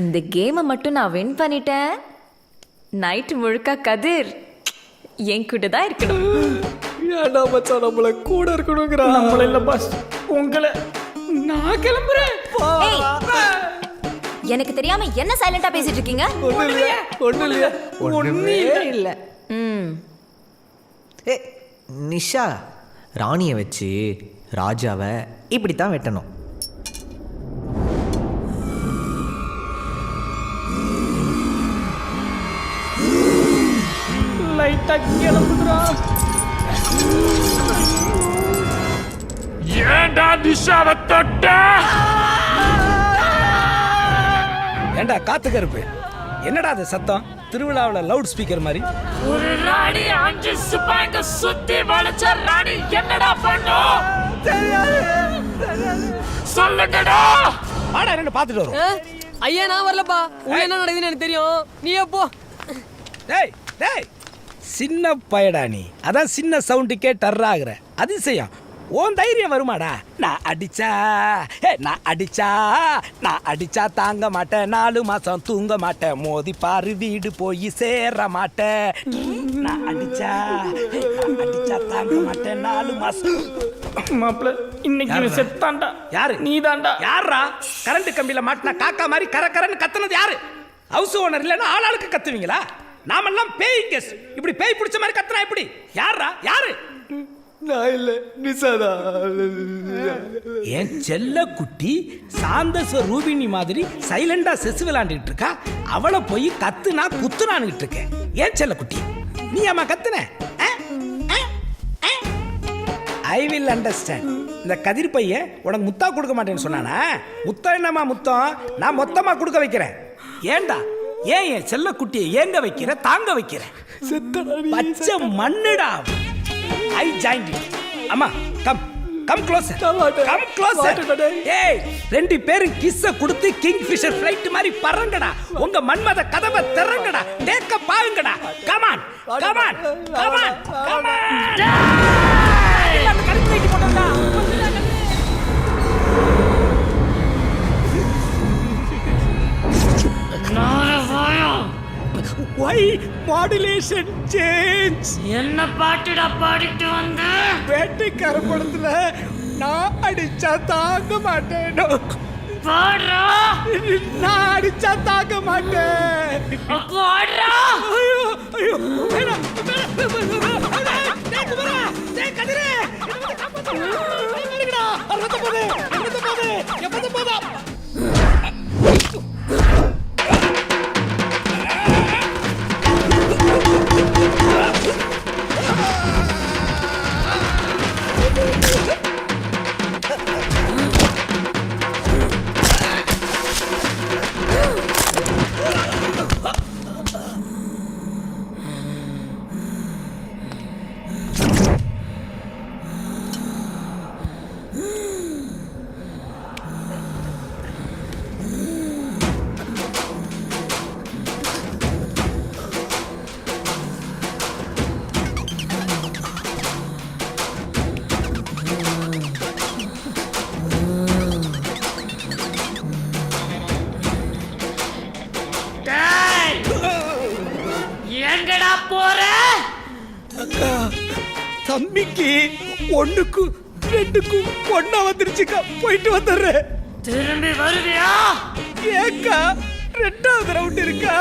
இந்த கேமை மட்டும் நான் வின் பண்ணிட்டேன். நைட்டு முழுக்க கதிர் என் கூட தான் இருக்கணும். ஏன்டா மச்சான் நம்மள கூட இருக்கணும்ங்கறா? நம்மள இல்ல பாஸ், உங்களை. நான் கிளம்புறேன். எனக்கு தெரியாம என்ன சைலண்டா பேசிட்டு இருக்கீங்க? ஒண்ணுமே இல்ல. ஏ நிஷா, ராணியை வச்சு ராஜாவை இப்படித்தான் வெட்டணும். லைட்டா கிளம்புறா. ஏண்டா நிஷாவை தொட்ட? ஏண்டா காத்து கருப்பு, என்னடா அது சத்தம்? திருவிழாவில் லவுட் ஸ்பீக்கர் மாதிரி. ஒரு ராணி 5 சிப்பாய்ங்க சுத்தி வளைச்ச ராணி என்னடா பண்ணும்? சொல்லுங்கடா. வாடா என்ன பாத்துட்டு வரோம். ஐயா நான் வரலப்பா, உள்ள என்ன நடக்குதுன்னு எனக்கு தெரியும், நீ எப்போ? டேய் டேய், சின்ன பயடா நீ, அதான் சின்ன சவுண்டுக்கே டர்ராகிற. அதிசயம், ஓன் தைரியம் வருமாடா? நான் அடிச்சா தாங்க மாட்டேன், 4 மாசம் தூங்க மாட்டேன், மோதி பாரு வீடு போய் சேர மாட்டேன். நான் அடிச்சா தாங்க மாட்டேன் 4 மாசம். மாப்பிள்ள இன்னைக்கு செத்தான்டா. யாரு? நீ தான்டா. யாரா? கரண்ட் கம்பியில மாட்டினா காக்கா மாதிரி கரன்னு கத்துனது யாரு? ஹவுஸ் ஓனர் இல்லைன்னா ஆளாளுக்கு கத்துவீங்களா? நாமெல்லாம் பேய் கெஸ்ட், இப்படி பேய் பிடிச்ச மாதிரி கத்துனா எப்படி? யாரா? யாரு? நான் இல்ல, நிஷாதா. என் செல்ல குட்டி சாந்தஸ்வ ரூபினி மாதிரி சைலண்டா செஸ் விளையாண்டுட்டு இருக்கா. அவளை போய் கத்துனா குத்துனான்னுட்டு இருக்கேன். ஏன் செல்ல குட்டி, நீ அம்மா கத்துன? I will understand. இந்த கதிர் பையன் உனக்கு முத்தா கொடுக்க மாட்டேன்னு சொன்னானா? முத்தம் என்னம்மா முத்தம்? நான் மொத்தமா கொடுக்க வைக்கிறேன். ஏண்டா ஏன் என் செல்ல குட்டியை ஏங்க வைக்கிற, தாங்க வைக்கிற? பச்சை மண்ணுடா. I joined you. அம்மா come closer. Come closer. ஏய், 2 பேரும் கிஸ்ஸ கொடுத்து கிங் ஃபிஷர் ஃளைட் மாதிரி பறங்கடா. உங்க மன்மத கதவை திறங்கடா. டேக்க பாருங்கடா. Come on. அந்த கருப்பு லைட் போடுடா. Why modulation change? என்ன பாட்டுடா பாடிட்டு வந்த? வேட்டைக்கார படத்துல நான் அடிச்சா தாங்க மாட்டேன். பாடுறா. நான் அடிச்சா தாங்க மாட்டேன். பாடுறா. ஐயோ வேணாம். டேய் கதிரே, என்னடா அரத்த போதே எப்பத போதா? எங்கடா போற? தம்பிக்கு 1க்கு 2க்கு 1 வந்துருச்சுக்கா, போயிட்டு வந்துடுறேன். திரும்பி வருவியா? ஏக்கா 2வது ரவுண்ட் இருக்கா?